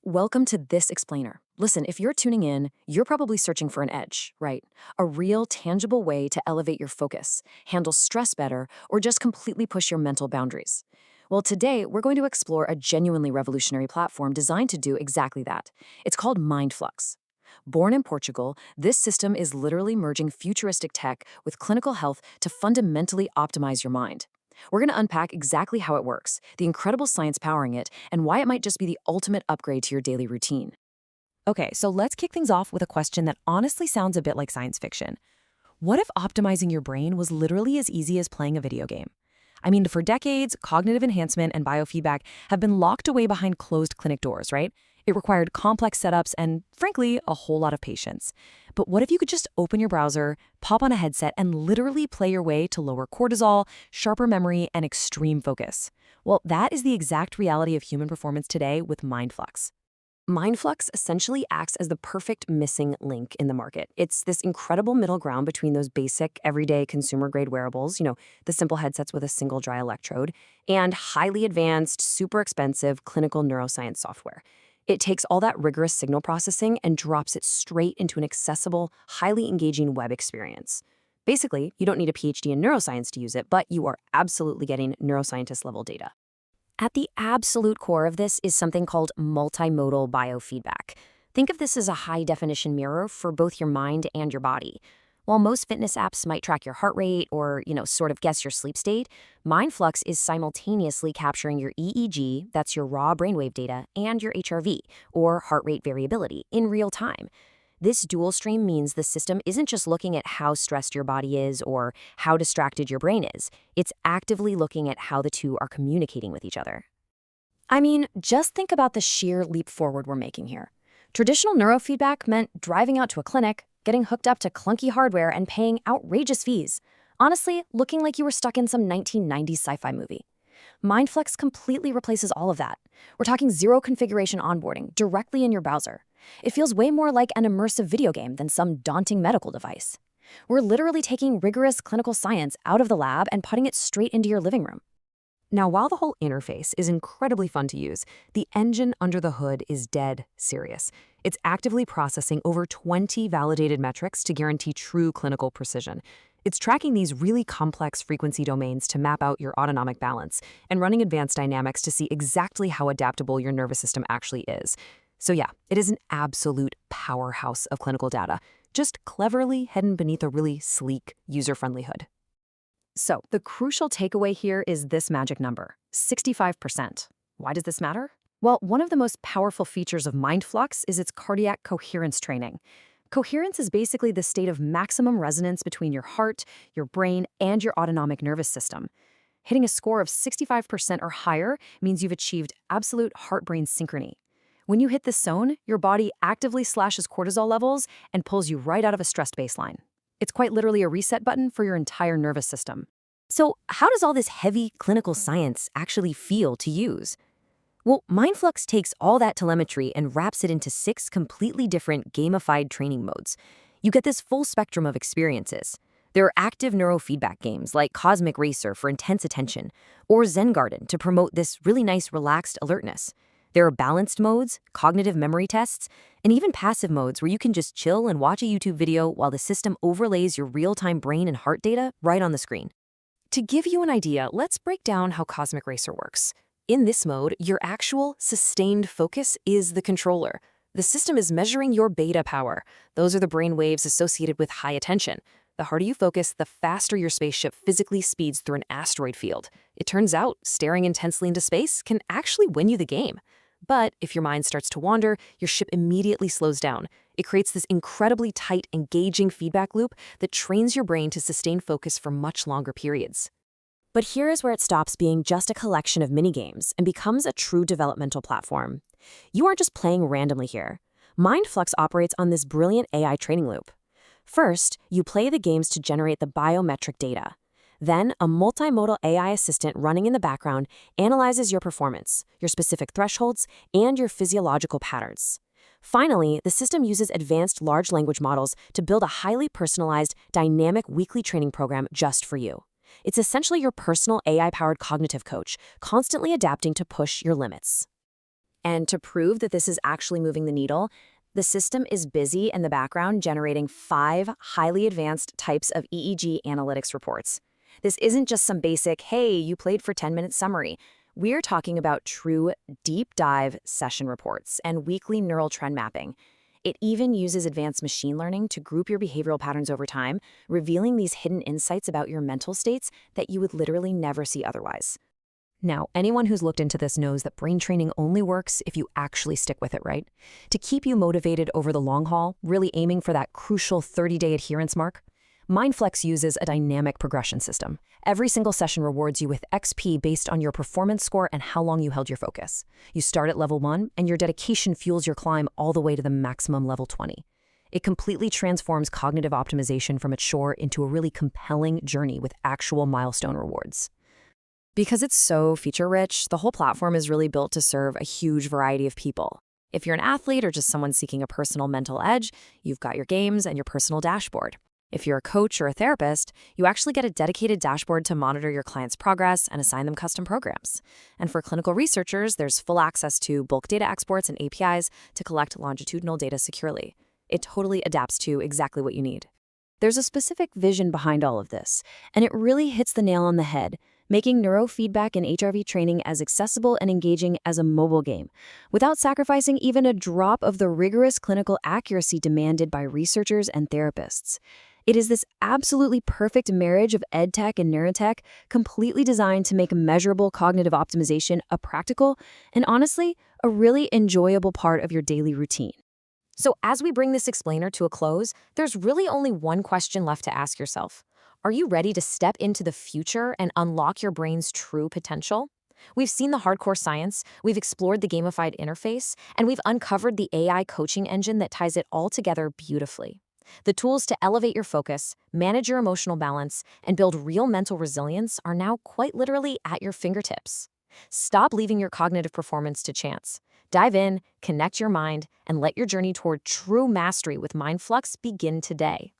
Welcome to This Explainer. Listen, if you're tuning in, you're probably searching for an edge, right? A real, tangible way to elevate your focus, handle stress better, or just completely push your mental boundaries. Well, today, we're going to explore a genuinely revolutionary platform designed to do exactly that. It's called MindFlux. Born in Portugal, this system is literally merging futuristic tech with clinical health to fundamentally optimize your mind. We're going to unpack exactly how it works, the incredible science powering it, and why it might just be the ultimate upgrade to your daily routine. Okay, so let's kick things off with a question that honestly sounds a bit like science fiction. What if optimizing your brain was literally as easy as playing a video game? I mean, for decades, cognitive enhancement and biofeedback have been locked away behind closed clinic doors, right? It required complex setups and, frankly, a whole lot of patience. But what if you could just open your browser, pop on a headset, and literally play your way to lower cortisol, sharper memory, and extreme focus? Well, that is the exact reality of human performance today with MindFlux. MindFlux essentially acts as the perfect missing link in the market. It's this incredible middle ground between those basic, everyday consumer-grade wearables, the simple headsets with a single dry electrode, and highly advanced, super expensive clinical neuroscience software. It takes all that rigorous signal processing and drops it straight into an accessible, highly engaging web experience. Basically, you don't need a PhD in neuroscience to use it, but you are absolutely getting neuroscientist-level data. At the absolute core of this is something called multimodal biofeedback. Think of this as a high-definition mirror for both your mind and your body. While most fitness apps might track your heart rate or, sort of guess your sleep state, MindFlux is simultaneously capturing your EEG, that's your raw brainwave data, and your HRV, or heart rate variability, in real time. This dual stream means the system isn't just looking at how stressed your body is or how distracted your brain is. It's actively looking at how the two are communicating with each other. I mean, just think about the sheer leap forward we're making here. Traditional neurofeedback meant driving out to a clinic, getting hooked up to clunky hardware, and paying outrageous fees. Honestly, looking like you were stuck in some 1990s sci-fi movie. MindFlux completely replaces all of that. We're talking zero configuration onboarding directly in your browser. It feels way more like an immersive video game than some daunting medical device. We're literally taking rigorous clinical science out of the lab and putting it straight into your living room. Now, while the whole interface is incredibly fun to use, the engine under the hood is dead serious. It's actively processing over 20 validated metrics to guarantee true clinical precision. It's tracking these really complex frequency domains to map out your autonomic balance and running advanced dynamics to see exactly how adaptable your nervous system actually is. So yeah, it is an absolute powerhouse of clinical data, just cleverly hidden beneath a really sleek, user-friendly hood. So the crucial takeaway here is this magic number, 65%. Why does this matter? Well, one of the most powerful features of MindFlux is its cardiac coherence training. Coherence is basically the state of maximum resonance between your heart, your brain, and your autonomic nervous system. Hitting a score of 65% or higher means you've achieved absolute heart-brain synchrony. When you hit this zone, your body actively slashes cortisol levels and pulls you right out of a stressed baseline. It's quite literally a reset button for your entire nervous system. So how does all this heavy clinical science actually feel to use? Well, MindFlux takes all that telemetry and wraps it into 6 completely different gamified training modes. You get this full spectrum of experiences. There are active neurofeedback games like Cosmic Racer for intense attention, or Zen Garden to promote this really nice relaxed alertness. There are balanced modes, cognitive memory tests, and even passive modes where you can just chill and watch a YouTube video while the system overlays your real-time brain and heart data right on the screen. To give you an idea, let's break down how Cosmic Racer works. In this mode, your actual sustained focus is the controller. The system is measuring your beta power. Those are the brain waves associated with high attention. The harder you focus, the faster your spaceship physically speeds through an asteroid field. It turns out, staring intensely into space can actually win you the game. But if your mind starts to wander, your ship immediately slows down. It creates this incredibly tight, engaging feedback loop that trains your brain to sustain focus for much longer periods. But here is where it stops being just a collection of mini-games and becomes a true developmental platform. You aren't just playing randomly here. MindFlux operates on this brilliant AI training loop. First, you play the games to generate the biometric data. Then, a multimodal AI assistant running in the background analyzes your performance, your specific thresholds, and your physiological patterns. Finally, the system uses advanced large language models to build a highly personalized, dynamic weekly training program just for you. It's essentially your personal AI-powered cognitive coach, constantly adapting to push your limits. And to prove that this is actually moving the needle, the system is busy in the background generating 5 highly advanced types of EEG analytics reports. This isn't just some basic, hey, you played for 10 minutes summary. We're talking about true deep dive session reports and weekly neural trend mapping. It even uses advanced machine learning to group your behavioral patterns over time, revealing these hidden insights about your mental states that you would literally never see otherwise. Now, anyone who's looked into this knows that brain training only works if you actually stick with it, right? To keep you motivated over the long haul, really aiming for that crucial 30-day adherence mark, MindFlux uses a dynamic progression system. Every single session rewards you with XP based on your performance score and how long you held your focus. You start at level 1, and your dedication fuels your climb all the way to the maximum level 20. It completely transforms cognitive optimization from a chore into a really compelling journey with actual milestone rewards. Because it's so feature-rich, the whole platform is really built to serve a huge variety of people. If you're an athlete or just someone seeking a personal mental edge, you've got your games and your personal dashboard. If you're a coach or a therapist, you actually get a dedicated dashboard to monitor your clients' progress and assign them custom programs. And for clinical researchers, there's full access to bulk data exports and APIs to collect longitudinal data securely. It totally adapts to exactly what you need. There's a specific vision behind all of this, and it really hits the nail on the head, making neurofeedback and HRV training as accessible and engaging as a mobile game, without sacrificing even a drop of the rigorous clinical accuracy demanded by researchers and therapists. It is this absolutely perfect marriage of edtech and neurotech, completely designed to make measurable cognitive optimization a practical and honestly, a really enjoyable part of your daily routine. So as we bring this explainer to a close, there's really only one question left to ask yourself. Are you ready to step into the future and unlock your brain's true potential? We've seen the hardcore science, we've explored the gamified interface, and we've uncovered the AI coaching engine that ties it all together beautifully. The tools to elevate your focus, manage your emotional balance, and build real mental resilience are now quite literally at your fingertips. Stop leaving your cognitive performance to chance. Dive in, connect your mind, and let your journey toward true mastery with MindFlux begin today.